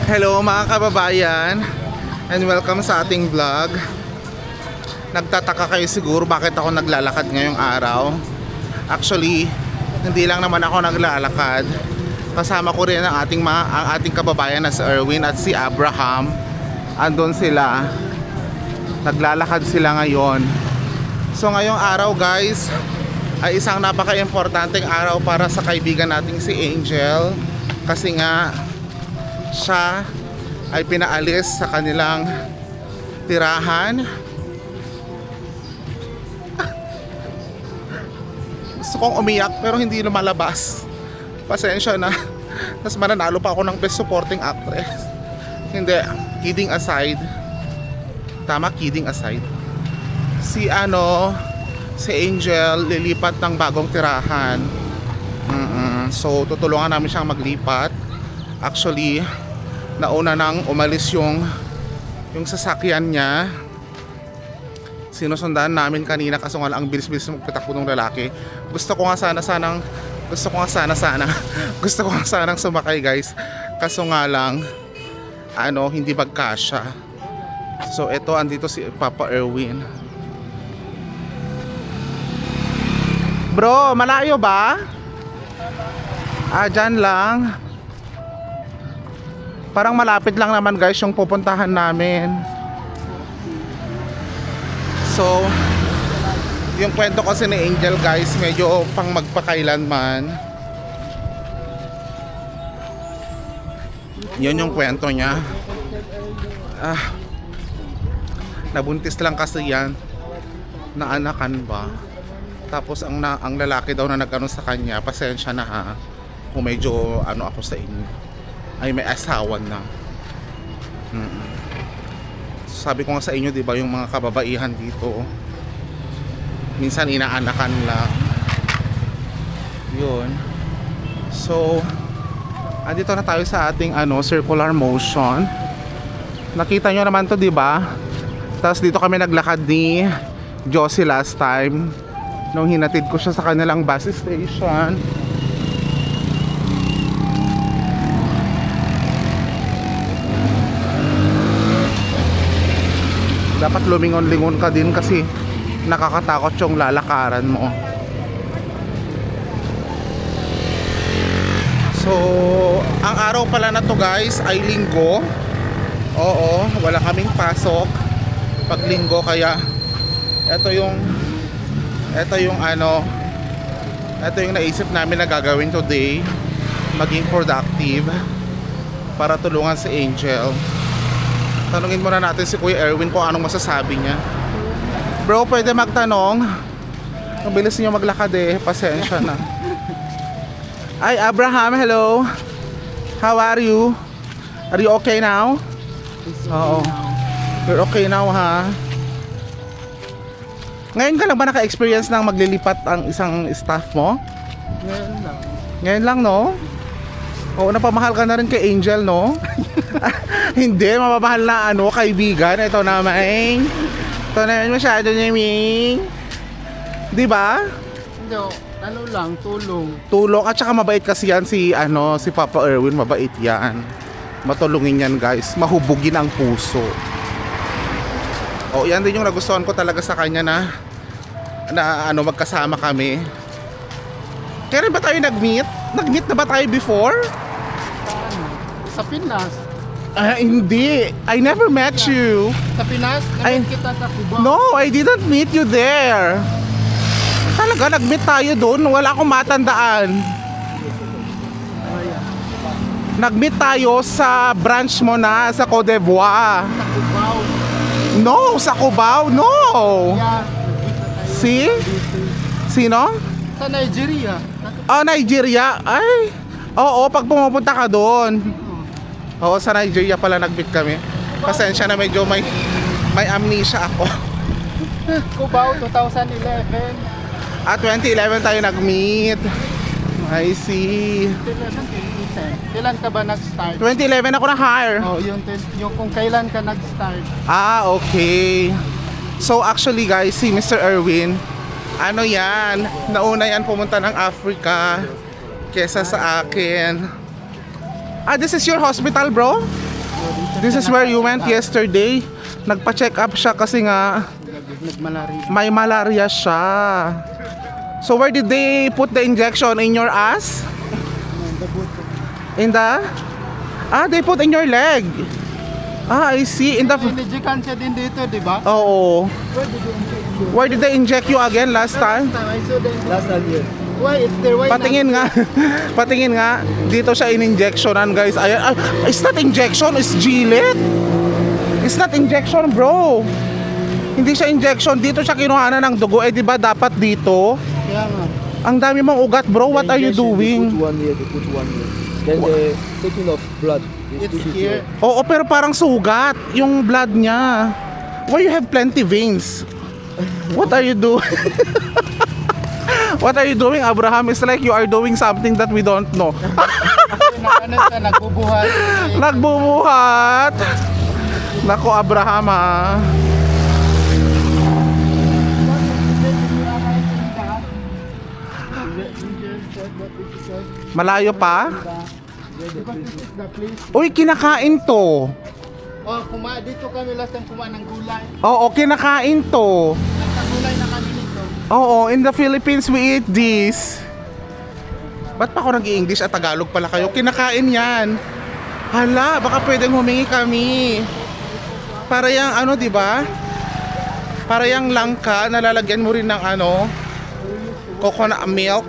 Hello mga kababayan, and welcome sa ating vlog. Nagtataka kayo siguro bakit ako naglalakad ngayong araw. Actually, hindi lang naman ako naglalakad. Kasama ko rin ang ating kababayan na si Erwin at si Abraham. Andun sila. Naglalakad sila ngayon. So ngayong araw guys, ay isang napaka-importanteng araw para sa kaibigan nating si Angel. Kasi nga siya ay pinaalis sa kanilang tirahan. Gusto kong umiyak pero hindi lumalabas. Pasensya na. Tapos mananalo pa ako ng Best Supporting Actress. Hindi, kidding aside. Tama, kidding aside. Si Angel lilipat ng bagong tirahan. So tutulungan namin siyang maglipat. Actually, nauna nang umalis yung sasakyan niya. Sinusundan namin kanina kaso nga lang ang bilis-bilis magpatakbo ng lalaki. Gusto ko nga sanang sumakay guys. Kaso nga lang hindi magkasya. So eto, andito si Papa Erwin. Bro, malayo ba? Dyan lang. Parang malapit lang naman guys yung pupuntahan namin. So, yung kwento kasi ni Angel guys, medyo pang magpakailanman. Yun yung kwento niya. Nabuntis lang kasi yan. Naanakan ba? Tapos ang lalaki daw na nag-ano sa kanya, pasensya na ha kung medyo ako sa inyo, ay may asawa na. Sabi ko nga sa inyo, di ba, yung mga kababaihan dito minsan inaanakan lang. Yun. So andito na tayo sa ating circular motion. Nakita nyo naman to, di ba? Tapos dito kami naglakad ni Josie last time nung hinatid ko siya sa kanilang bus station. Dapat lumingon-lingon ka din kasi nakakatakot yung lalakaran mo. So, ang araw pala na to guys ay linggo. Oo, wala kaming pasok pag linggo, kaya ito yung naisip namin na gagawin today, maging productive para tulungan si Angel. Tanungin muna natin si Kuya Erwin kung anong masasabi niya. Bro, pwede magtanong? Ang bilis niyo maglakad pasensya na. Ay, Abraham, hello. How are you? Are you okay now? Oo. You're okay now, ha? Ngayon ka lang ba naka-experience ng maglilipat ang isang staff mo? Ngayon lang. Ngayon lang, no? Oo, napamahal ka na rin kay Angel, no? Hindi, mapamahal na kaibigan. Ito naman. Ito naman masyado niya, Ming. Di ba? Hindi, lang, tulong. Tulong, at saka mabait kasi yan si Papa Erwin, mabait yan. Matulungin yan, guys. Mahubugin ang puso. Oh, yan din yung nagustuhan ko talaga sa kanya na magkasama kami. Kailan ba tayo nag-meet? Nag-meet na ba tayo before? Sa Pinas. Hindi. I never met you. Sa Pinas? Nag-meet kita sa Cuba. No, I didn't meet you there. Talaga, nag-meet tayo doon. Wala akong matandaan. Nag-meet tayo sa branch mo na sa Cote d'Ivoire. Sa Cubao. No, sa Cubao. No. Yeah. Si? Sino? Sa Nigeria. Nigeria. Ay. Oo, pag pumupunta ka doon. Oo, sa Nigeria pala nag-meet kami. Pasensya na, medyo may amnesia ako. Cubao 2011. 2011 tayo nag-meet. I see. Kailan ka ba nag-start? 2011 ako na-hire. Oh, yung kung kailan ka nag-start. Okay. So actually guys, si Mr. Erwin, nauna yan pumunta ng Africa kesa sa akin. This is your hospital, bro? This is where you went yesterday. Nagpa-check up siya kasi nga Nagmalari. may malaria siya. So where did they put the injection? In your ass? In the? Ah, they put in your leg. Ah, I see. In the... Pinijikan siya din dito, di ba? Oo. Where did you inject you? Where did they inject you again last time? I saw them. Last time here. Why? It's there. Why Patingin nga. Patingin nga. Dito siya in-injectionan, guys. Ayan. Ay, it's not injection, it's Gillette. It's not injection, bro. Hindi siya injection. Dito siya kinuhanan ng dugo. Eh, di ba dapat dito? Kaya nga. Ang dami mong ugat, bro. What are you doing? They put 1 year, they put 1 year. Then they taking off blood. It's here. Oo, pero parang sugat yung blood niya. Why you have plenty veins? What are you doing? What are you doing, Abraham? It's like you are doing something that we don't know. Ano siya, nagbubuhat. Nagbubuhat. Nako, Abraham, ah. Malayo pa? Uy, kinakain to. Oh, dito kami last time kumain ng gulay. Oo, kinakain to. Nagkagulay na kami nito. Oo, in the Philippines we eat this. Ba't pa ako nag-i-English at Tagalog pala kayo? Kinakain yan. Hala, baka pwedeng humingi kami. Para yung ano, di ba? Para yung langka, nalalagyan mo rin ng ano, coconut milk.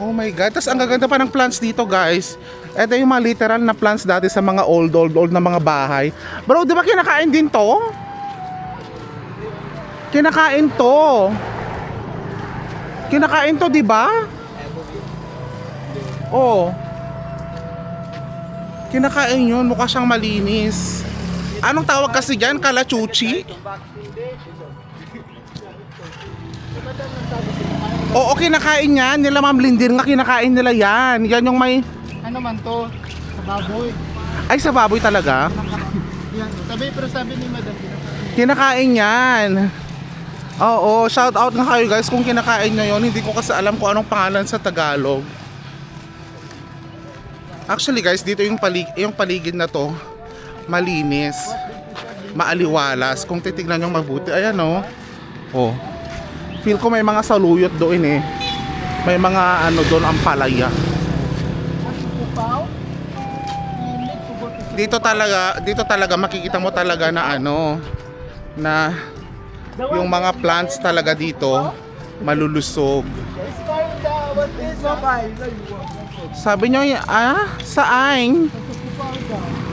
Oh my God. Tapos ang gaganda pa ng plants dito, guys. Ito yung mga literal na plants dati sa mga old na mga bahay. Bro, di ba kinakain din to? Kinakain to. Kinakain to, di ba? Oh. Kinakain yun. Mukha siyang malinis. Anong tawag kasi dyan? Kalachuchi? Oo, kinakain yan. Nila Ma'am Lindir nga kinakain nila yan. Yan yung may... Ano man to? Sa baboy. Ay, sa baboy talaga? Yan. Pero sabi ni Madam, Kinakain yan. Oo, shout out nga kayo guys kung kinakain nyo yun. Hindi ko kasi alam kung anong pangalan sa Tagalog. Actually guys, dito yung paligid na to, malinis, maaliwalas. Kung titignan nyo mabuti, ayan o. Oh. Feel ko may mga saluyot doon eh. May mga ano doon ang palaya. Dito talaga makikita mo talaga na ano, na yung mga plants talaga dito malulusog. Sabi nyo, saan?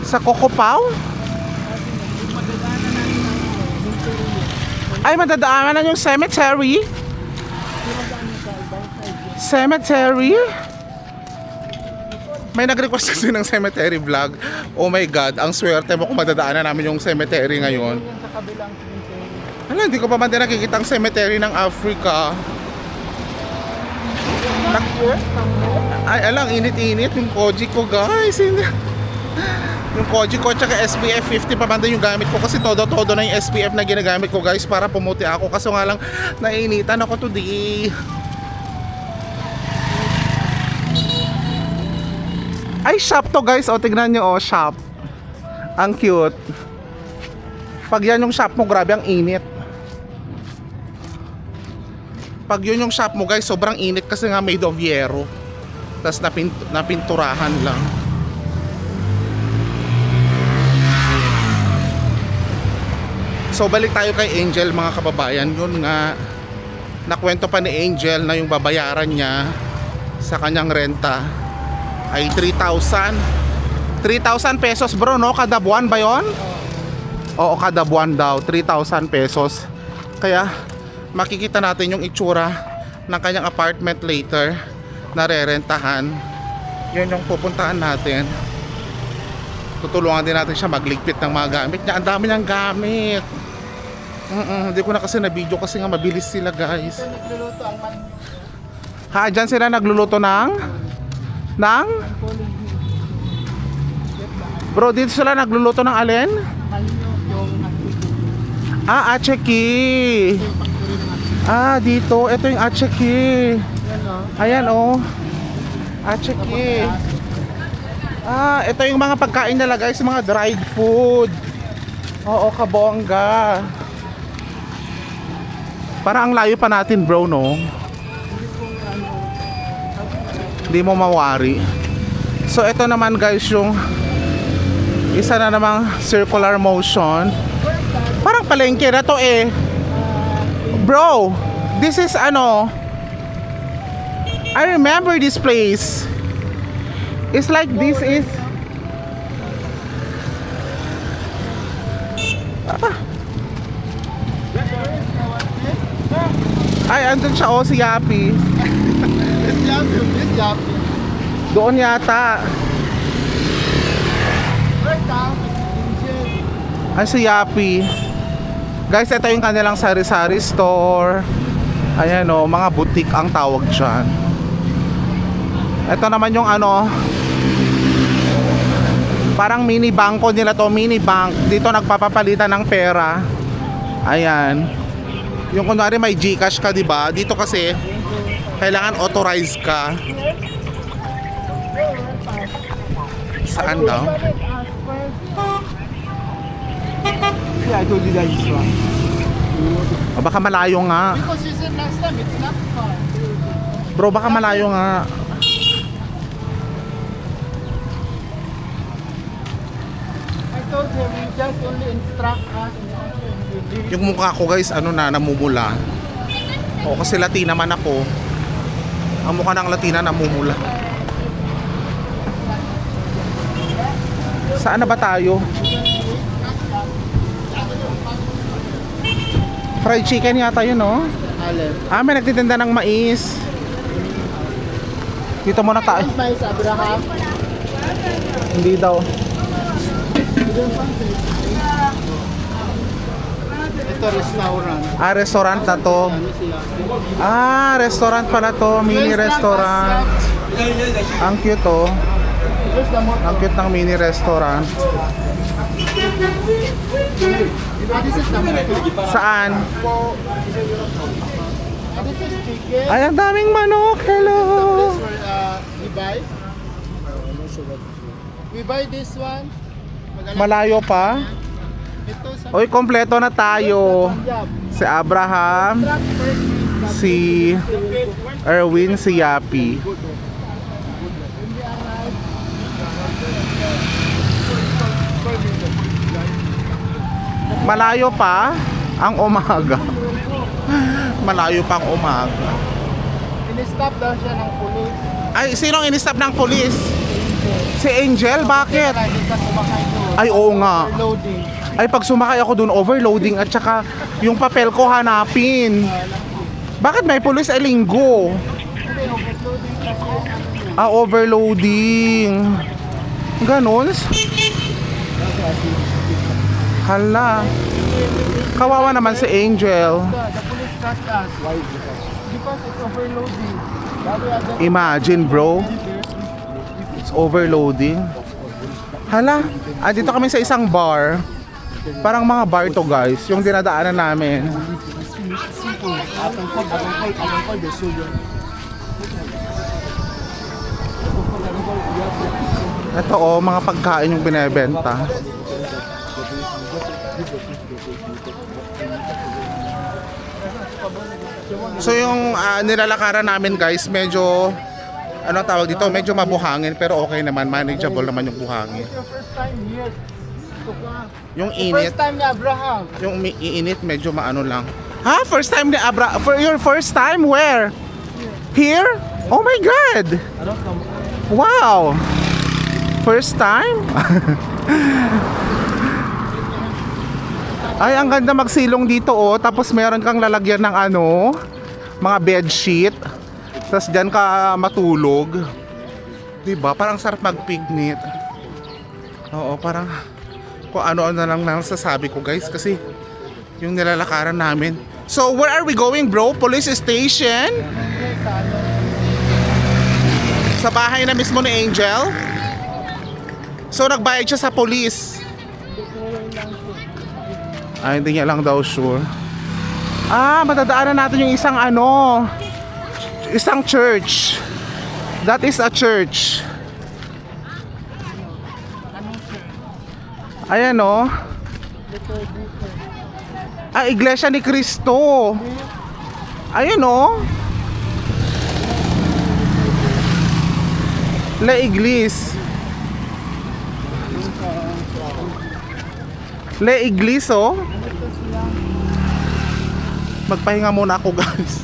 Sa Cocopaw? Ay, madadaanan na yung cemetery? Cemetery? May nag-request kasi ng cemetery vlog. Oh my God, ang swerte mo kung madadaanan namin yung cemetery ngayon. Hala, hindi ko pa man din nakikita ang cemetery ng Africa. Ay, alang, init-init yung Koji ko, guys. Yung Koji ko at SPF 50 pa man din yung gamit ko kasi todo-todo na yung SPF na ginagamit ko, guys, para pumuti ako. Kaso nga lang, nainitan ako today. Ay, shop to, guys. O, tignan nyo, o, shop. Ang cute. Pag yan yung shop mo, grabe ang init. Pag yun yung shop mo, guys, sobrang init kasi nga made of yero. Tapos napinturahan lang. So balik tayo kay Angel, mga kababayan. Yun nga, nakwento pa ni Angel na yung babayaran niya sa kanyang renta ay 3,000 pesos, bro, no? Kada buwan ba yun? Oo, kada buwan daw, 3,000 pesos. Kaya makikita natin yung itsura ng kanyang apartment later na rerentahan. Yun yung pupuntahan natin. Tutulungan din natin siya magligpit ng mga gamit niya. Ang dami niyang gamit. Hindi ko na kasi na video kasi nga mabilis sila, guys. nagluluto ang man. Ha, dyan sila nagluluto ng? Bro, dito sila nagluluto ng alin? Yung Acheki. Dito. Ito yung Acheki. Yan o. Ayan, oh. Acheki. Ah, ito yung mga pagkain nila guys, mga dried food. Oo, kabongga. Parang ang layo pa natin bro, no? Hindi mo mawari. So ito naman guys yung isa na namang circular motion. Parang palengke na to eh. Bro, this is ano, I remember this place. It's like this is Ay, andun siya oh, si Yapi. This job. Doon yata. Right now, Angel. Ay, si Yapi. Guys, ito yung kanilang sari-sari store. Ayan o, mga boutique ang tawag dyan. Ito naman yung ano, parang mini bangko nila to, mini bank. Dito nagpapapalitan ng pera. Ayan. Yung kunwari may GCash ka, di ba? Dito kasi kailangan authorized ka. Saan daw? Yeah, I told you guys this one. O, baka malayo nga. Because you said last time, it's not far. Bro, baka malayo nga. I told him, you just only instruct us. Yung mukha ko guys, ano na, namumula. O, kasi Latina man ako. Ang mukha ng Latina namumula. Saan na ba tayo? Fried chicken yata yun, no? Alin? Ah, may nagtitinda ng mais. Dito muna tayo. Mais, Abraham. Hindi daw. Ito, restaurant. Ah, restaurant na to. Ah, restaurant pala to. Mini restaurant. Ang cute oh. Here's the motor. Ang cute ng mini restaurant. This is the motor. Saan? This is chicken. Ay, ang daming manok. Hello. This where we buy. We buy this one. Malayo pa. Ito sa Uy, kompleto na tayo. Punjab. Si Abraham, Truck first meat. si Erwin, si Yapi. Malayo pa ang umaga. Malayo pa ang umaga. In-stop daw siya ng pulis. Ay, sinong in-stop ng polis? Si Angel, bakit? Hindi ka sumakay doon. Ay, oo nga. Loading. Ay, pag sumakay ako dun, overloading at saka yung papel ko hanapin. Bakit may pulis ay linggo? Hindi, overloading kasi. Ah, overloading. Ganon? Hala. Kawawa naman si Angel. The police cut us. Why? Because it's overloading. Imagine, bro. It's overloading. Hala. Ah, dito kami sa isang bar. Parang mga bar to guys. Yung dinadaanan namin. Ito oh, mga pagkain yung binebenta. So yung nilalakaran namin guys, medyo ano tawag dito, medyo mabuhangin pero okay naman, manageable naman yung buhangin. Your first time here. Ito ka. Yung First init, time ni Abraham. yung iinit medyo maano lang. Ha? First time ni Abra, for your first time where? Here? Oh my god. Wow. First time? Ay, ang ganda magsilong dito oh. Tapos meron kang lalagyan ng ano, mga bed sheet. Tapos dyan ka matulog. Diba? Parang sarap mag-picnic. Oo, parang kung ano-ano na lang nasasabi ko guys. Kasi yung nilalakaran namin. So, where are we going bro? Police station? Sa bahay na mismo ni Angel? So, nagbayad siya sa police. Ay, hindi niya lang daw sure. Ah, matadaanan natin yung isang ano, isang church. That is a church. Ano sir? Ayan oh. Letter D sir. Ah, Iglesia ni Cristo. Ayun oh. La Iglesia. La Iglesia oh. Magpahinga muna ako guys.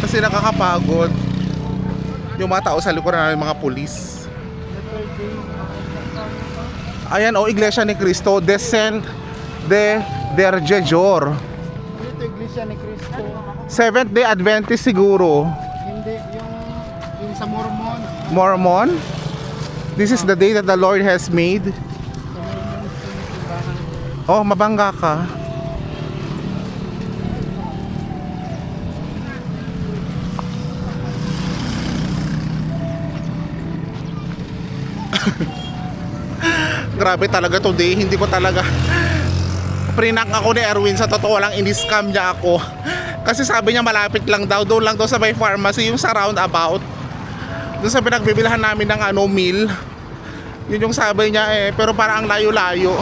Kasi nakakapagod. Yung mga tao sa likuran ng mga pulis. Ayan oh, Iglesia ni Cristo, Descent de Derjejor. Dito Iglesia ni Cristo. Seventh Day Adventist siguro. Hindi, yung sa Mormon. Mormon. This is the day that the Lord has made. Oh, mabangga ka. Grabe talaga today, hindi ko talaga prinak ako ni Erwin, sa totoo lang ini-scam niya ako. Kasi sabi niya malapit lang daw, doon lang daw sa may pharmacy, yung sa roundabout. Doon sa pinagbibilhan namin ng meal. Yun yung sabi niya pero parang ang layo-layo.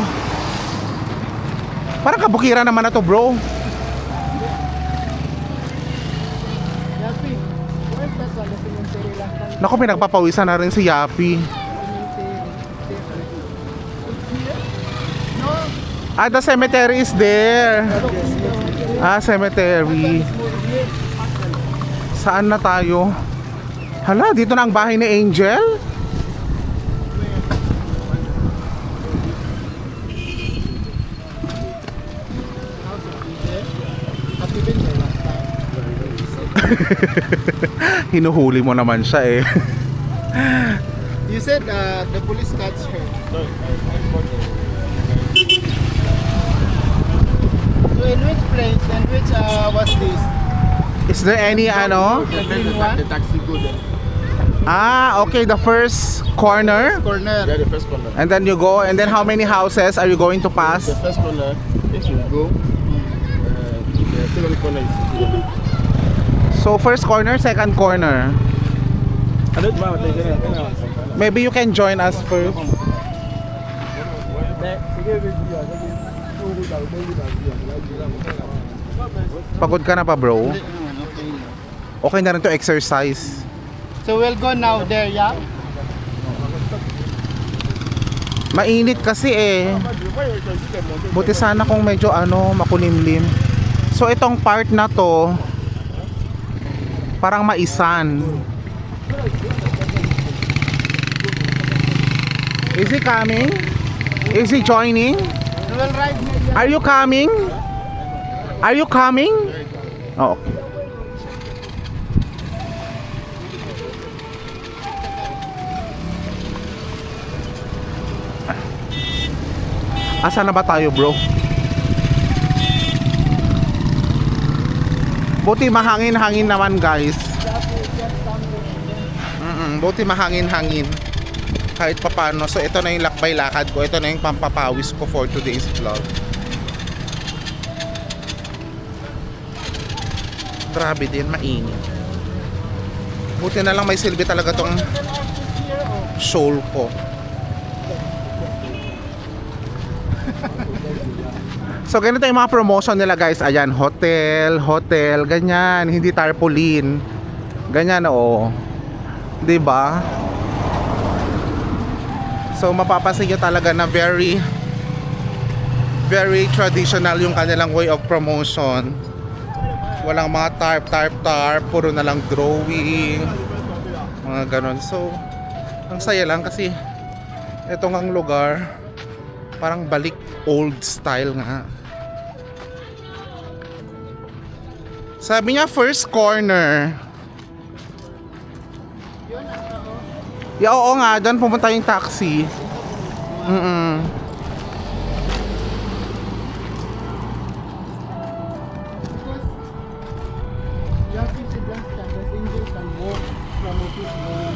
Parang kabukiran naman na to, bro. Yapi, where's that one? The cemetery last time. Naku, pinagpapawisan na rin si Yapi. No, Ah, the cemetery is there. Ah, cemetery. Saan na tayo? Hala, dito na ang bahay ni Angel? happy been there last time. Hinuhuli mo naman siya eh. You said the police catch her. So in which place and which was this? Is there any ano? The green one? taxi go there. Ah, okay, the first corner. Corner. Yeah, the first corner. And then you go, and then how many houses are you going to pass? The first corner, if you go, the second corner is So first corner, second corner. Maybe you can join us first. Pagod ka na pa, bro? Okay na rin to exercise. So we'll go now there, yeah? Mainit kasi eh. Buti sana kung medyo makulimlim. So itong part na to parang maisan. Is he coming? Is he joining? We'll ride here, yeah? Are you coming? Are you coming? Oh, okay. Asa na ba tayo, bro? Buti mahangin-hangin naman, guys. Buti mahangin-hangin. Kahit papano. So ito na yung lakbay-lakad ko. Ito na yung pampapawis ko for today's vlog. Grabe din, mainit. Buti na lang may silbi talaga tong soul ko. So ganito yung mga promotion nila, guys. Ayan, hotel, ganyan, hindi tarpaulin. Ganyan, oo. 'Di ba? So mapapansin niyo talaga na very traditional yung kanilang way of promotion. Walang mga tarp, puro na lang drawing. Mga ganon. So ang saya lang kasi etong ang lugar parang balik old style nga. Sabi niya first corner. Yeah, oo nga, doon pumunta yung taxi. Yapi suggests that angels can walk from office home.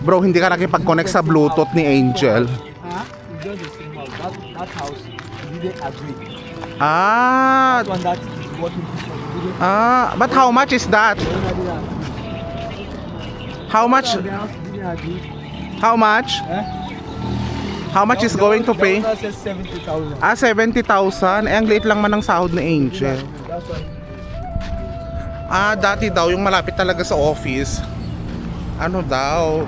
Bro, hindi ka nakipag-connect sa Bluetooth ni Angel. Huh? Just the same house. That house, we didn't agree. Ah, One that is working this one, we didn't but how much is that? How much? The house didn't agree. How much? How much is going to pay? That says 70,000. Ah, 70,000. Eh, ang late lang man ng sahod ni Angel. That's why. Ah, dati daw, yung malapit talaga sa office. Ano daw?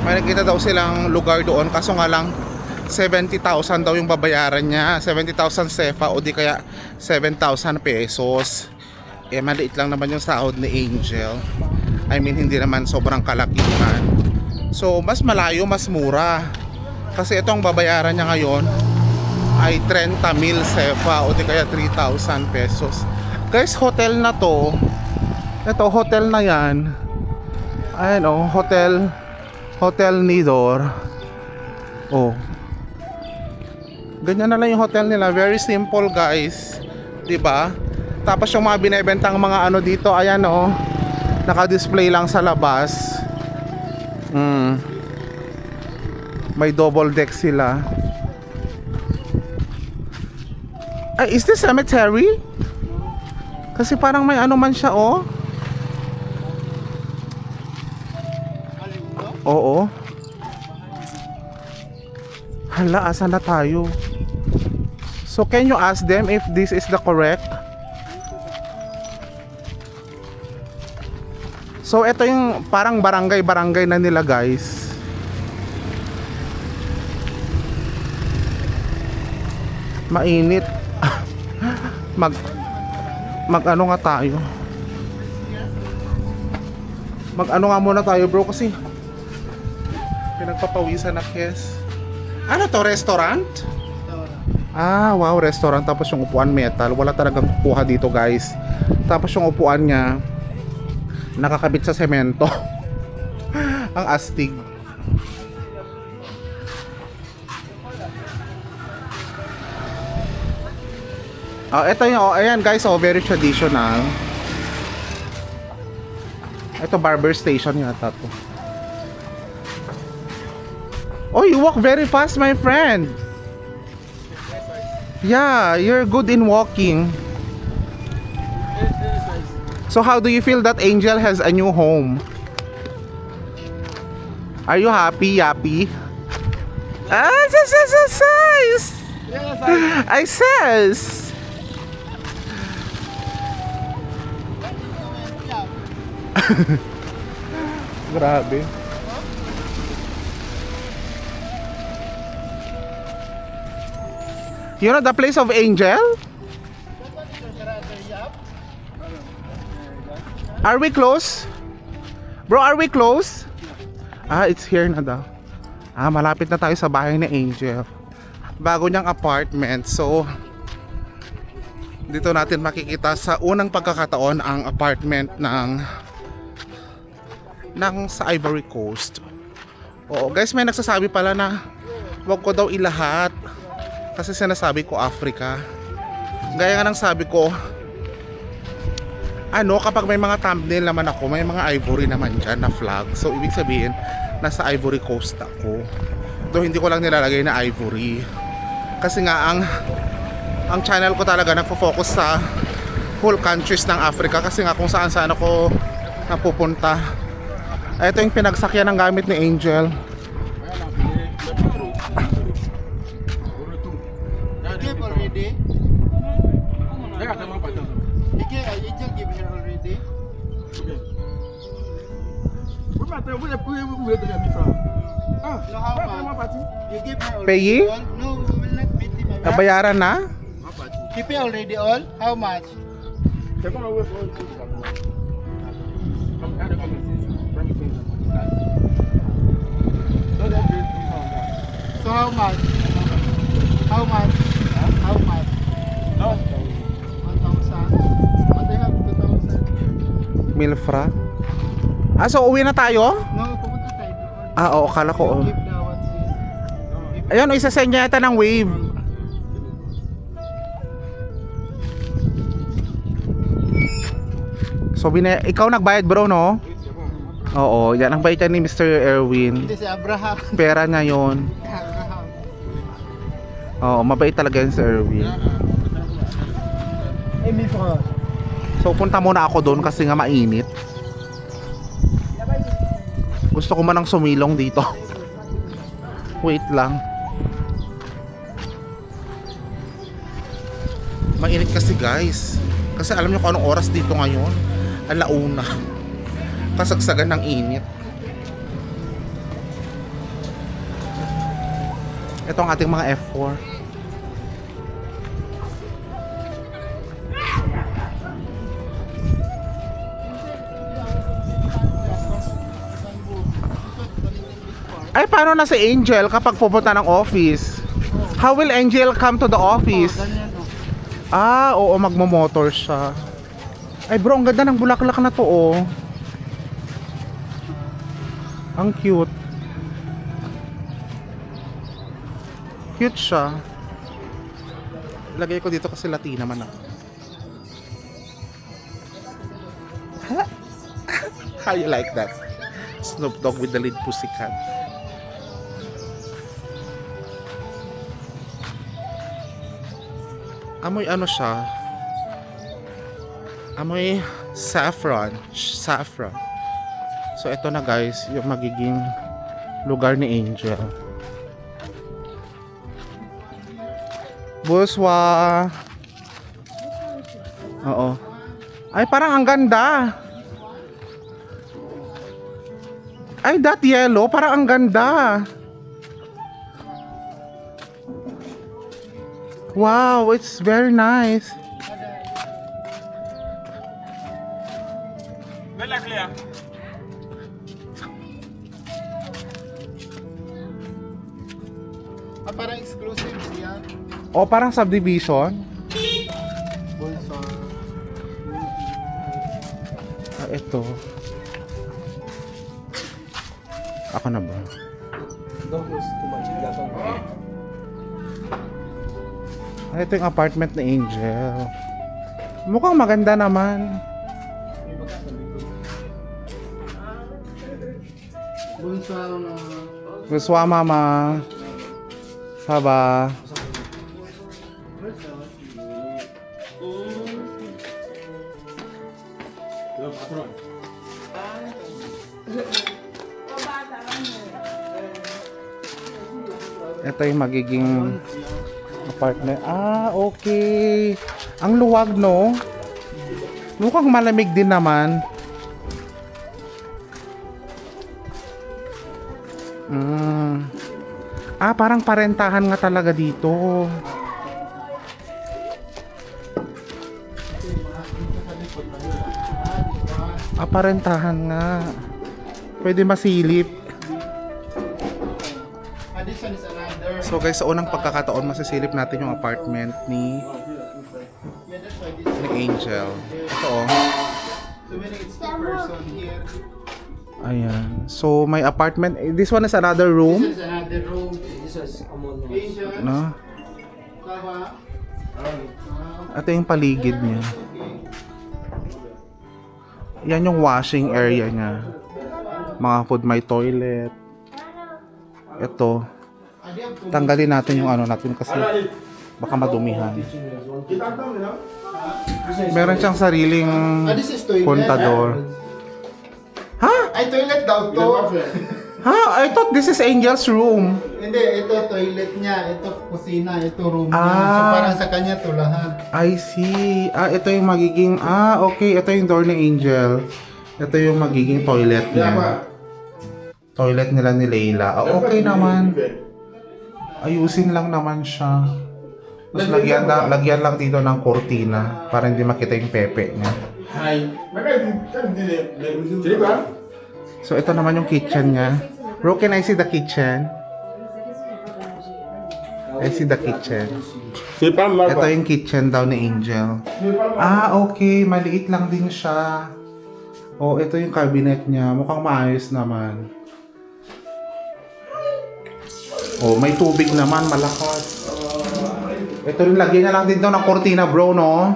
May nakita daw silang lugar doon. Kaso nga lang, 70,000 daw yung babayaran niya. 70,000 sefa o di kaya 7,000 pesos. Eh, maliit lang naman yung sahod ni Angel. I mean, hindi naman sobrang kalakihan. So, mas malayo, mas mura. Kasi itong babayaran niya ngayon ay 30,000 sefa o di kaya 3,000 pesos. Guys, hotel na to. Ito, hotel na yan. Ayan o, Hotel Nidor. Oh. Ganyan na lang yung hotel nila. Very simple, guys. 'Di ba? Tapos yung mga binebentang mga ano dito, ayan o. Naka-display lang sa labas. May double deck sila. Ay, is this cemetery? Kasi parang may ano man siya, oh. Oo. Hala, asan na tayo? So, can you ask them if this is the correct? So, ito yung parang barangay-barangay na nila, guys. Mainit. Mag ano nga tayo? Mag ano nga muna tayo, bro, kasi pinagpapawisan na, Kes. Ano to, restaurant? Ah, wow, restaurant. Tapos yung upuan metal. Wala talagang kukuha dito, guys. Tapos yung upuan niya nakakabit sa semento. Ang astig. Ito yung, ayan guys, very traditional. Ito barber station yata to. Oh, you walk very fast, my friend. Yeah, you're good in walking. So how do you feel that Angel has a new home? Are you happy, Yappy? Ah, says. I says. Grabe. You know the place of Angel? Are we close? Bro, are we close? Ah, it's here na daw. Ah, malapit na tayo sa bahay ni Angel. Bago niyang apartment. So, dito natin makikita sa unang pagkakataon ang apartment ng sa Ivory Coast. Oo, guys, may nagsasabi pala na wag ko daw ilahat kasi sinasabi ko Africa. Gaya nga ng sabi ko, ano, kapag may mga thumbnail naman ako, may mga ivory naman dyan na flag. So, ibig sabihin, nasa Ivory Coast ako. Though hindi ko lang nilalagay na ivory. Kasi nga, ang channel ko talaga nagfo-focus sa whole countries ng Africa. Kasi nga kung saan saan ako napupunta. Ito yung pinagsakyan ng gamit ni Angel. Give already. Angel give here already. So how much? You give her already Payi? all? No, we will not pay him. Nabayaran na? You pay already all? How much? So how much? How much? How much? 1,000. What they have 2,000? Milfra? Ah, so uwi na tayo? No, pupunta tayo doon. Ah, oo, kala ko. Give the what's this? Ayun, isa-send niya yata ng wave. So, ikaw nagbayad, bro, no? Oo, yan ang bayad ni Mr. Erwin. Hindi si Abraham. Pera niya yon. Abraham. Oo, mabait talaga yun si Erwin. So, punta muna ako doon kasi nga mainit. Gusto ko manang sumilong dito. Wait lang. Mainit kasi guys. Kasi alam niyo kung anong oras dito ngayon? Alauna. Kasagsagan ng init. Ito ang ating mga F4. Ay, paano na si Angel kapag pupunta ng office? How will Angel come to the office? Ganyan o. Ah, oo, magmo-motor siya. Ay bro, ang ganda ng bulaklak na to, oh. Ang cute. Cute siya. Lagay ko dito kasi Latina man ako. How you like that? Snoop Dogg with the lead pussycat. Amoy ano siya? Amoy saffron. Saffron. So ito na guys, yung magiging lugar ni Angel. Buswa. Oo. Ay, parang ang ganda. Ay, that yellow, parang ang ganda. Wow, it's very nice. Parang exclusive siya. O, parang subdivision. Bulsa. Ah, ito. Ako na ba? Ah, ito yung apartment ni Angel. Mukhang maganda naman. Bulsa na. Guswa mama. Saba. Ito yung magiging apartment. Ah, okay. Ang luwag, no? Mukhang malamig din naman. Ah, parang parentahan nga talaga dito. Ah, parentahan nga. Pwede masilip. This one is another. So guys, sa unang pagkakataon, masisilip natin yung apartment ni Angel. Ito oh. So when it's two person here, Ayan. So may apartment. This one is another room. this is another room. This is Angel. No? Kawa. Ito yung paligid niya. Yan yung washing area niya. Mga food, may toilet. Ito. Tanggalin natin yung ano natin kasi baka madumihan. Meron siyang sariling This is toilet. kontador. Ha? Ay, toilet daw to. Ha? I thought this is Angel's room. Hindi, ito toilet niya. Ito kusina. Ito room niya. Ah. So parang sa kanya to lahat. I see. Ah, ito yung magiging... Ah, okay. Ito yung door ni Angel. Ito yung magiging toilet niya. Toilet nila ni Layla. Ah, okay naman. Ayusin lang naman siya. Tapos lagyan lang dito ng kortina para hindi makita yung pepe niya. So ito naman yung kitchen niya. Bro, can I see the kitchen? I see the kitchen. Ito yung kitchen daw ni Angel. Ah, okay. Maliit lang din siya. Oh, ito yung cabinet niya. Mukhang maayos naman. Oh, may tubig naman, malakas. Ito rin, lagyan na lang din daw ng kortina, bro, no?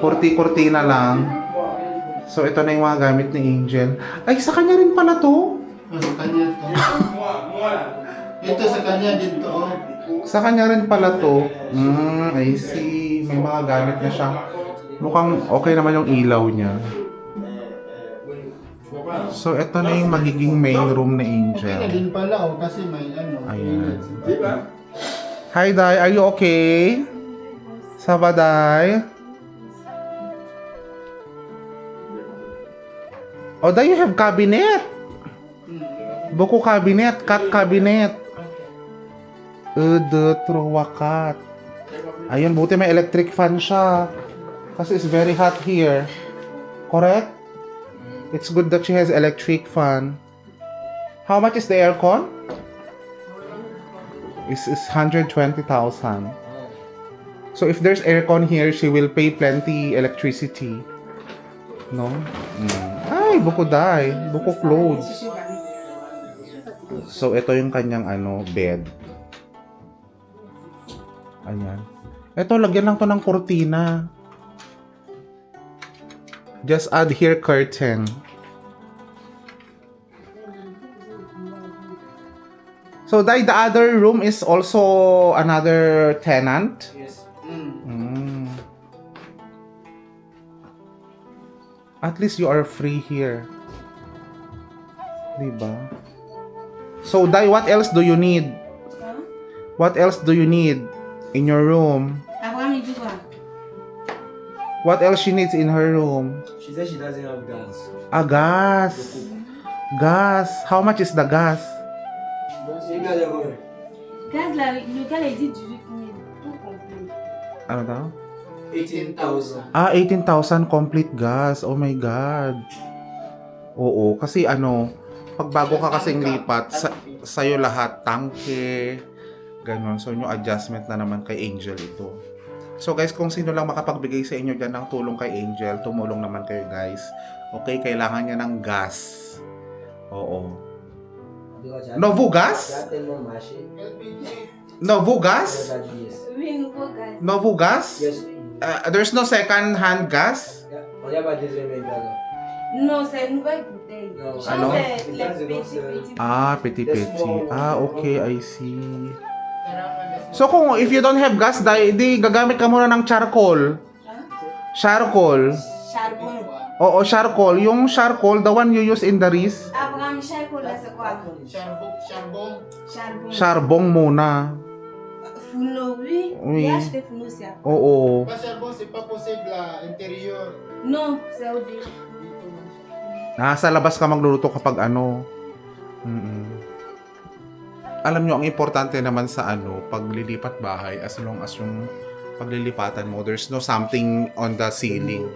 Kortina lang. So, ito na yung mga gamit ni Angel. Ay, sa kanya rin pala to. Sa kanya to. Ito sa kanya dito. Sa kanya rin pala to. I see. May mga gamit na siya. Mukhang okay naman yung ilaw niya. So, ito na yung magiging main room na Okay na Angel. din pala oh, kasi may ano. Ayan. Di ba? Hi, Day. Are you okay? Saba, Day? Oh, Day, you have cabinet. Buko cabinet, cat cabinet. Truwakat. Ayun, buti may electric fan siya. Kasi it's very hot here. Correct? It's good that she has electric fan. How much is the aircon? It's 120,000. So if there's aircon here, she will pay plenty electricity. No? Ay, buko Day. Buko clothes. So ito yung kanyang bed. Ayan. Ito, lagyan lang to ng kurtina. Just add here curtain. So, the other room is also another tenant? Yes. At least you are free here. Diba? So, Dai, what else do you need? What else do you need in your room? What else she needs in her room? She said she doesn't have gas. Ah, gas. Gas. How much is the gas? Gaz, le gars, il dit 18 000. Tout complet. Ano daw? 18,000. Ah, 18,000 complete gas. Oh my God. Oo, kasi pag bago ka kasing lipat, sa'yo lahat, tangke, ganon. So, yung adjustment na naman kay Angel ito. So, guys, kung sino lang makapagbigay sa inyo dyan ng tulong kay Angel, tumulong naman kayo, guys. Okay, kailangan niya ng gas. Oo. Novo gas? Novo gas? Oui, nouveau gaz. Novo gas? Yes. There's no second-hand gas? On y a pas de deuxième gaz. Non, c'est une nouvelle bouteille. Non. Genre, Alors? c'est les petits. Ah, peti-peti. Ah, okay, I see. So, if you don't have gas, di gagamit ka muna ng charcoal. Charcoal. Charbon. Oo, charcoal. Yung charcoal, the one you use in the wrist, Abraham, charbon, là, c'est quoi? Charbon. Charbon. charbon muna. Fourneau, oui. Oui. Il a acheté fourneau, c'est à quoi? Oo. Pas charbon, c'est pas possible à l'intérieur. Non, c'est au début. Nasa labas ka magluluto kapag Alam nyo, ang importante naman sa paglilipat bahay, as long as yung paglilipatan mo, there's no something on the ceiling.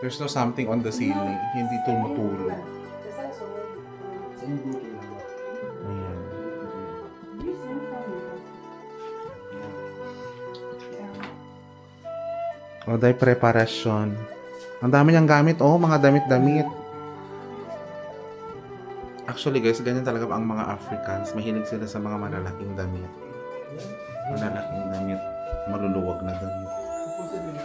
There's no something on the ceiling. Hindi tumutulog. C'est ça, son nom. C'est une boucle là-bas. Ayan. Oui, c'est une femme. O, dahil preparasyon. Ang dami niyang gamit. Oh, mga damit-damit. Actually, guys, ganyan talaga ang mga Africans. Mahilig sila sa mga malalaking damit. Malalaking damit. Maluluwag na damit.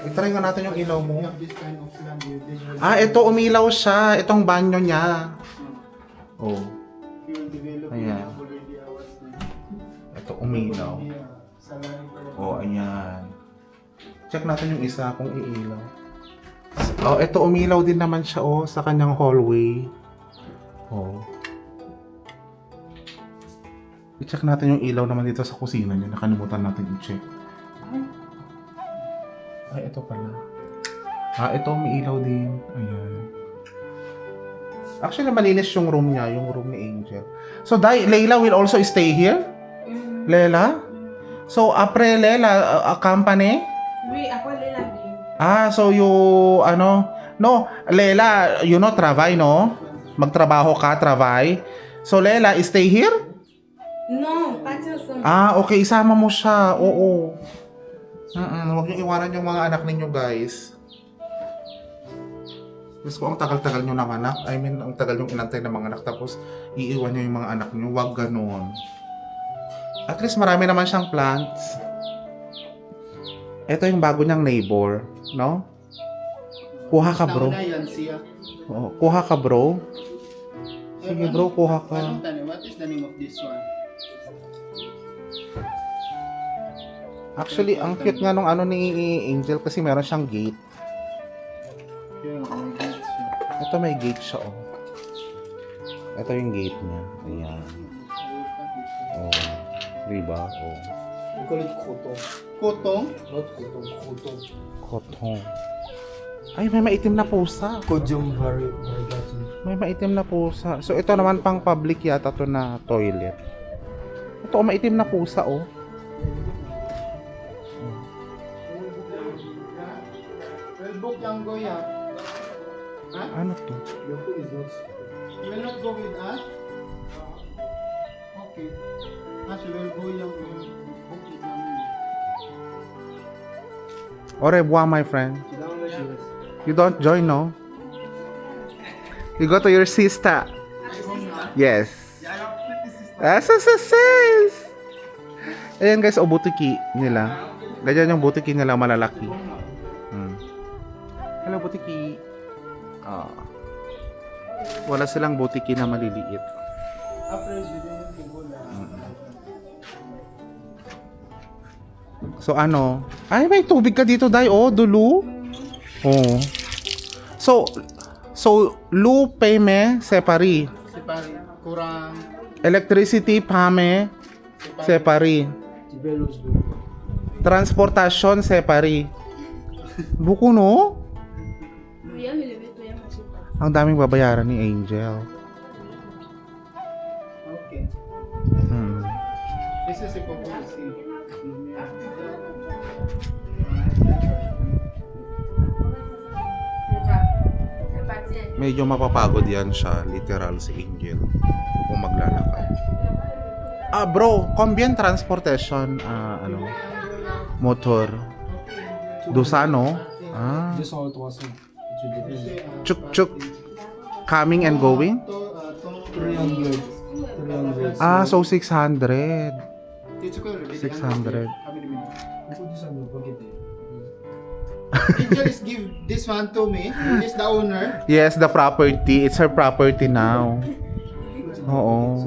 I-try nga natin yung ilaw mo. This kind of land, you will Ah, ito, umilaw siya. Itong banyo niya. Oh, develop Ayan. already hours na. ito, umilaw. Salary pa. Oh, ayan. Check natin yung isa kung iilaw. Oh, ito, umilaw din naman siya, sa kanyang hallway. Oh. I-check natin yung ilaw naman dito sa kusina niya. Nakalimutan natin i-check. Ay, ito pala. Ah, ito, may ilaw din. Ayan. Actually, malinis yung room niya, yung room ni Angel. So, Leila will also stay here? Lela? So, apre Lela, company? Oui, après, elle a bien. Ah, so you, no, Lela, travay, no? Magtrabaho ka, travay. So, Lela, stay here? Non, partir ensemble. Ah, okay, isama mo siya. Oo. Huwag niyo iwanan yung mga anak ninyo, guys. Gusto ko ang tagal-tagal nyo ng anak. I mean, ang tagal yung inantay ng mga anak. Tapos, iiwan nyo yung mga anak nyo. Huwag ganun. At least, marami naman siyang plants. Ito yung bago niyang neighbor. No? Kuha ka, bro. Nauna yan siya. Oo, kuha ka, bro. Sige, bro, kuha ka. Anong tanim? What is the name of this one? Actually, ang cute nga nung ni Angel kasi meron siyang gate. Yun, may gates siya. Ito may gate siya, oh. Ito yung gate niya. Ayan. Oh. Diba? Oh. We call it koto. Kotong. Not koto, koto. Kotong. Ay, may maitim na pusa. Kojum variegati. May maitim na pusa. So, ito naman pang public yata to na toilet. Ito, maitim na pusa, oh. Well, book lang go ya. Ano to? Your food is not. You will not go with us? Okay. As will go yung book it namin. Au revoir, my friend. Cheers. You don't join, no? You go to your sister. Yes. Yes. Ayan guys, o butiki nila. Ganyan yung butiki nila malalaki. Hello, butiki. Wala silang butiki na maliliit. After you go na. So ano? Ay, may tubig ka dito, Day. Oh, dulu. Oh. So lu payme separi. Separi. Kurang. Electricity pame separi. Tibelos go. Transportation separi. Buko, no? Kuya, may limit to yan kasi. Ang daming babayaran ni Angel. Okay. This is a policy. Medyo mapapagod yan siya, literal si Angel kung maglalakad. Bro, combien transportation ano motor? Dusano? 200 300. It will depend. Chuk coming and going? 300. 300. So 600. 600. Put this on your pocket. Angel is give this one to me. This is the owner. Yes, the property. It's her property now. Oo.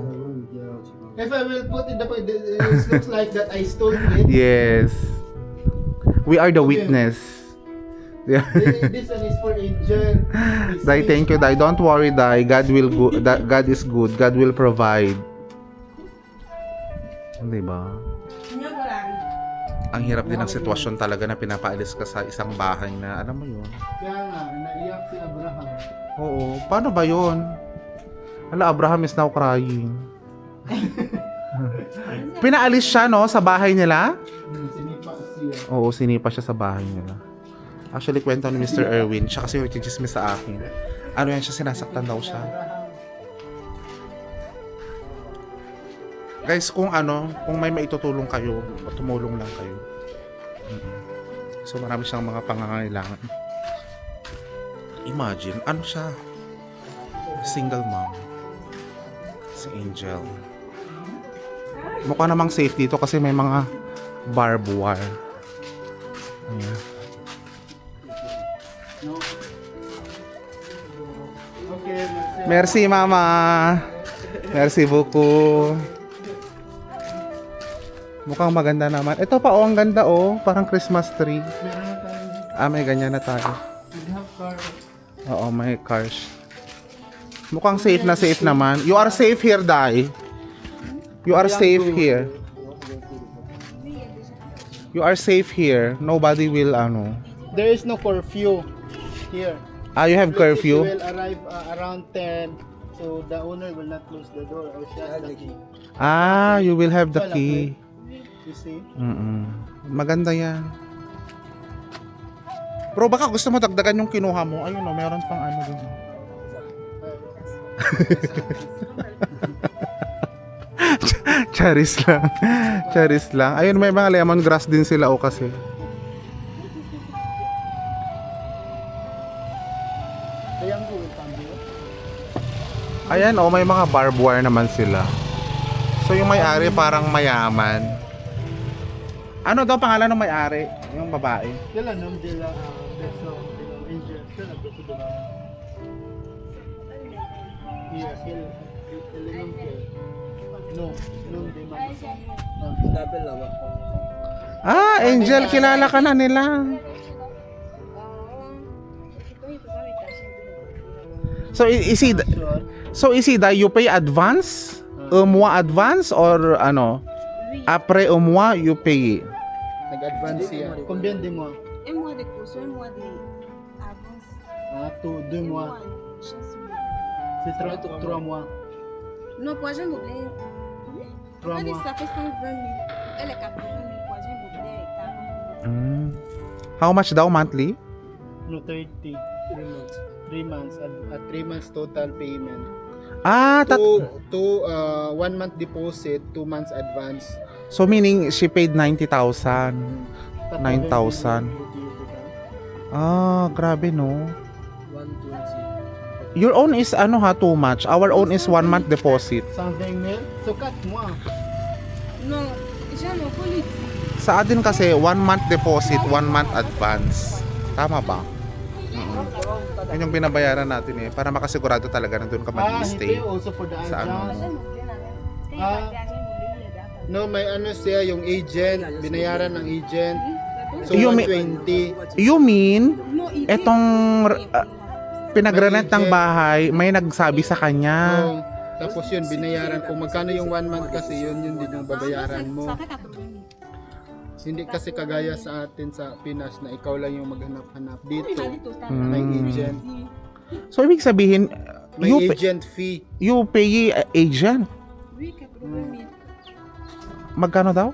If I will put it it looks like that I stole it. Yes. We are the witness. Yeah. This one is for Angel. Dai, thank you, Dai. Don't worry, Dai. God is good. God will provide. Diba? Ang hirap din ng sitwasyon talaga na pinapaalis ka sa isang bahay na, alam mo yun. Kaya nga, naiyak si Abraham. Oo. Paano ba yun? Hala, Abraham is now crying. Pinaalis siya, no? Sa bahay nila? Sinipa siya. Oo, sinipa siya sa bahay nila. Actually, kwento ni Mr. Erwin. Siya kasi yung chismis sa akin. Ano yan siya, sinasaktan daw siya. Guys, kung may maitutulong kayo, tumulong lang kayo. So, marami siyang mga pangangailangan. Imagine, ano siya? Single mom. Si Angel. Mukha namang safe dito kasi may mga barbed wire. Ayan. Okay, Merci, Mama. Merci beaucoup. Mukhang maganda naman. Ito pa, ang ganda, Parang Christmas tree. meron na tayo. May ganyan na tayo. We have car. Oo, may cars. Mukhang safe na safe naman. You are safe here, Dai. You are safe here. You are safe here. Nobody will, There is no curfew here. You have We curfew? will arrive around 10. So the owner will not close the door or shut the key. You will have the key. You see? Maganda yan. Bro, baka gusto mo dagdagan yung kinuha mo. Ayun, meron pang dun. Charis lang. Charis lang. Ayun, may mga lemongrass din sila kasi. Kaya ang will cambio. Ayan, may mga barbed wire naman sila. So yung may-ari parang mayaman. Ano daw pangalan ng may-ari? Yung babae. Kaya nom dila beso dila Angel. Kaya beso dila. Here, here. No, de mama. Double lang ako. Angel, kilala ka na nila. So is he So Isida, you pay advance? Un mois advance or ano? Oui. Après un mois, you pay? Nag-advance siya. Combien de mois? Un mois de caution, un mois d'avance. Ah, 2 Un mois. chance. C'est 3 mois. Non, poison mobilier. 3 Elle dit mois. ça fait 120 000. Elle est 80 000. Poison mobilier est 40 000. Mm. How much daw monthly? No, 30. 3 months. At 3 months total payment. Ah, 1 month deposit, 2 months advance. so meaning she paid 90,000. 9,000. Ah, grabe no. 120. Your own is ano ha, too much. Our own is 1 month deposit. 120 000. So 4 mois. Non, j'en ai pas lu. Sa atin kasi 1 month deposit, 1 month advance. Tama ba? Yun yung binabayaran natin eh, para makasigurado talaga na doon ka Ah, he mag-stay. pay also for the Sa ano? advance. Poison mobilier, Ah. No, may ano siya, yung agent, binayaran ng agent. So You 120. You mean, etong pinag-rent ng bahay, may nagsabi sa kanya. Oh, tapos yun, binayaran. Kung magkano yung 1 month kasi, yun din yung babayaran mo. Ça fait 80 000. Hindi kasi kagaya sa atin sa Pinas na ikaw lang yung maghanap-hanap. Dito, Hmm. may agent. So, ibig sabihin, May you, agent fee. you pay agent. Oui, 80 000. Magkano daw?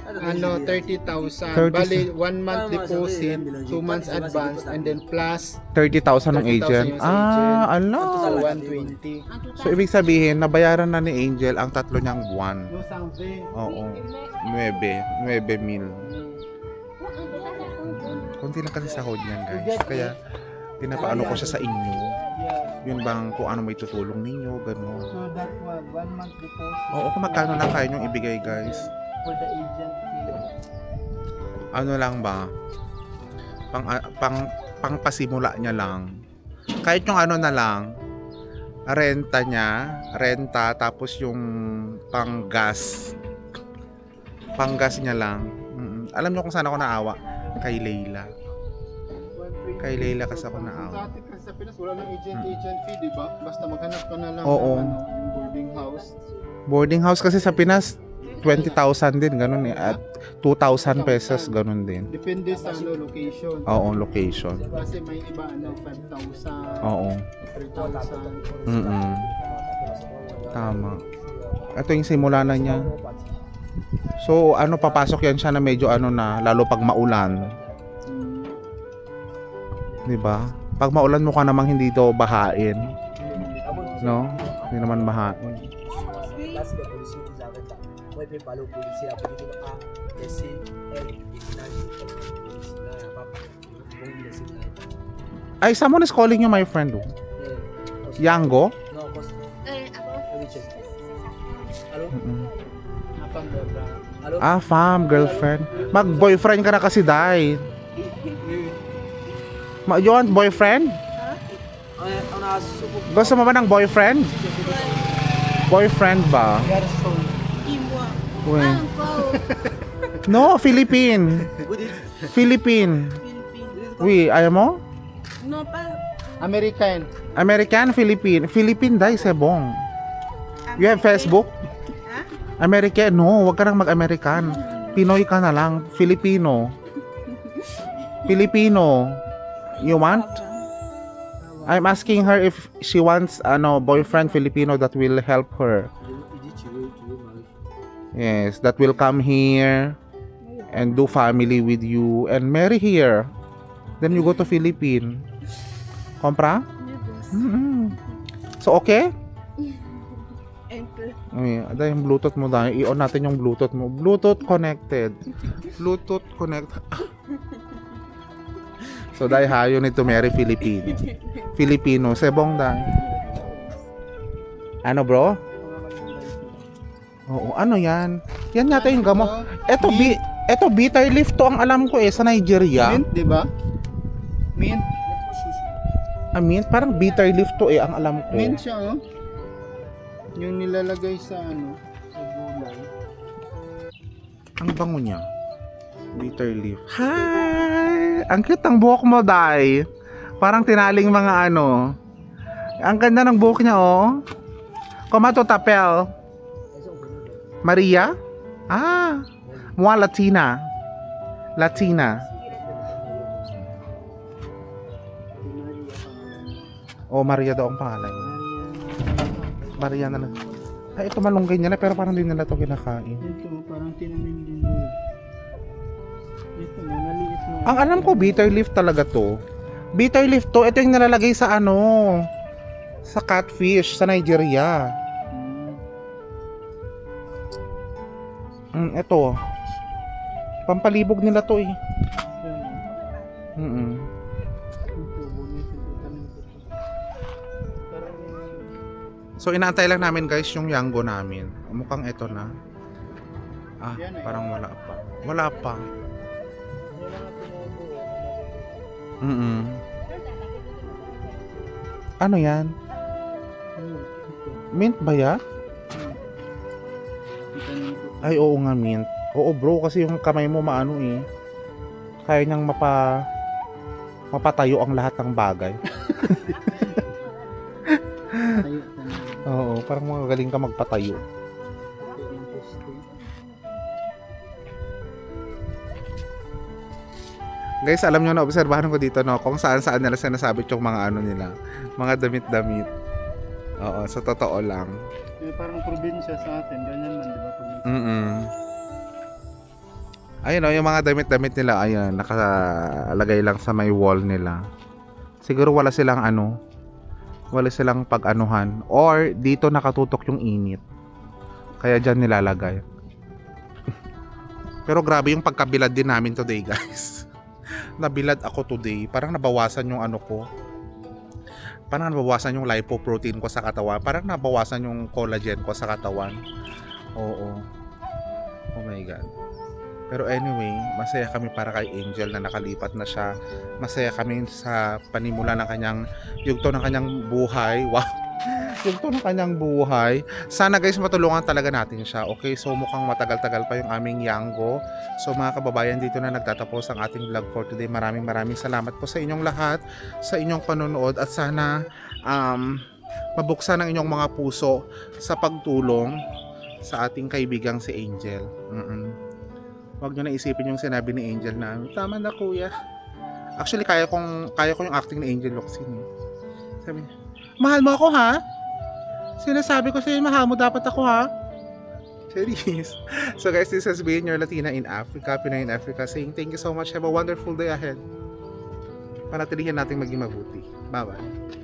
Ano, 30,000. 30,000. Bali, 1 month deposit, 2 months advance, and then plus 30,000 ng 30,000 agent. yung sa agent. Ah, ala. so 120. En total, So, ibig sabihin, nabayaran na ni Angel ang tatlo niyang buwan. No, Sanve. Oo. mais 9 mil. en total, ça fait Kunti lang kasi sahod niyan, guys. Kaya, pinapaano ko siya sa inyo. Yeah. Yun bang kung ano may tutulong ninyo, gano'n. So that one, 1 month deposit Oo, kung magkano lang kaya niyong ibigay, guys. for the agent fee. Ano lang ba? Pang pasimula niya lang. Kahit yung ano na lang, renta, tapos yung pang-gas niya lang. Alam niyo kung saan ako naawa? Kay Leila. 120. Kay Leila kasi ako Sa naawa. atin kasi sa Pinas, wala nang agent fee, di ba? Basta maghanap ka na lang Oo. ng ano, yung boarding house. Boarding house kasi sa Pinas, 20,000 din, ganun eh. At 2,000 pesos, ganun din. Depende sa ano, location. Oo, location. Kasi may iba, ano, 5,000, Oo. 3,000. Tama. Ito yung simula na niya. So, ano, papasok yan siya na medyo ano na, lalo pag maulan. Di ba? Pag maulan mo ka namang hindi to bahain. No? Hindi naman bahain. Là, c'est les policiers qui arrêtent là. Moi, ils peuvent parler aux policiers. La police dit, ah, laissez elle et là, il n'y a pas. Bon, laissez là. Ay, someone is calling you my friend. Oh. Yango? Non, poste. avant, Allez, check. Allô? Napang dobra. Allô? Ah, fam, girlfriend. Mag-boyfriend ka na kasi, Day. You want boyfriend? On a suko. Gusto mo ba ng boyfriend? Boyfriend ba? Garson. et moi. Uy. Pas encore No, Philippine. Vous dites? Philippine. Philippines. Oui, ayaw mo? Non, pas American. American, Philippine. Philippine, Day, sebong. You have Facebook? Hein? American? No, wag ka nang mag-American. Pinoy ka na lang. Filipino. Filipino. You want? I'm asking her if she wants boyfriend Filipino that will help her. Il dit, tu veux marier. Yes, that will come here and do family with you and marry here. Then you go to Philippines. Kompra? Mm-mm. So okay? Un peu. Ay, ada yung Bluetooth mo dahil. I-on natin yung Bluetooth mo. Bluetooth connected. Bluetooth connected. So dahil hayo nito Mary Filipino. Filipino. Sebong dahil. Ano bro? Oo, ano yan? Yan yata yung gamot. Eto bitter leaf to ang alam ko sa Nigeria. Mint, di ba? Mint. Mint, parang bitter leaf to ang alam ko. Mint siya, oh. Yung nilalagay sa ano, sa gulay. Ang bango niya. Bitter leaf. Hi! Ang cute ng buhok mo, Day. Parang tinaling mga ano. Ang ganda ng buhok niya, oh. Comment tu t'appelles? Maria? Ah, moi Latina. Latina. Oh, Maria daw ang pangalan. Maria na lang. Ay, ito malunggay niya na pero parang hindi nila ito kinakain. Ito, parang tinamin din nila. Ito, maliit na. Ang alam ko, bitter leaf talaga to. Bitter leaf to, ito yung nalalagay sa ano, sa catfish, sa Nigeria. Ito. Pampalibog nila to eh. So inaantay lang namin guys yung yango namin. Mukhang ito na. Ah, parang wala pa. Wala pa. Ano yan? Mint ba ya? Ay oo nga mint. Oo bro, kasi yung kamay mo maano eh. Kaya niyang mapatayo ang lahat ng bagay. Oo, parang magaling ka magpatayo. Guys, alam nyo na, obserbahan ko dito, no, kung saan nila sinasabit yung mga ano nila, mga damit-damit. Oo, sa totoo lang. Parang probinsya sa atin, ganyan man, di ba? Ayun, yung mga damit-damit nila, ayun, nakalagay lang sa may wall nila. Siguro wala silang pag-anuhan, or dito nakatutok yung init. Kaya dyan nilalagay. Pero grabe yung pagkabilad din namin today, guys. Nabilad ako today. Parang nabawasan yung ano ko. Parang nabawasan yung lipoprotein ko sa katawan. Parang nabawasan yung collagen ko sa katawan. Oo. Oh my God. Pero anyway, masaya kami para kay Angel na nakalipat na siya. Masaya kami sa panimula ng kanyang yugto ng kanyang buhay. Wow. Yugto ng kanyang buhay. Sana guys matulungan talaga natin siya. Okay, so mukhang matagal-tagal pa yung aming Yango. So mga kababayan, dito na nagtatapos ang ating vlog for today. Maraming salamat po sa inyong lahat, sa inyong panonood, at sana mabuksan ang inyong mga puso sa pagtulong sa ating kaibigang si Angel. Huwag nyo na isipin yung sinabi ni Angel na tama na kuya. Actually kaya ko yung acting ni Angel Locsin eh. Sabi niya, mahal mo ako ha? Sinasabi ko sa'yo, mahal mo dapat ako ha? Serious. So guys, this has been your Latina in Africa, Pinay in Africa, saying thank you so much. Have a wonderful day ahead. Panatilihin natin maging mabuti. Bye-bye.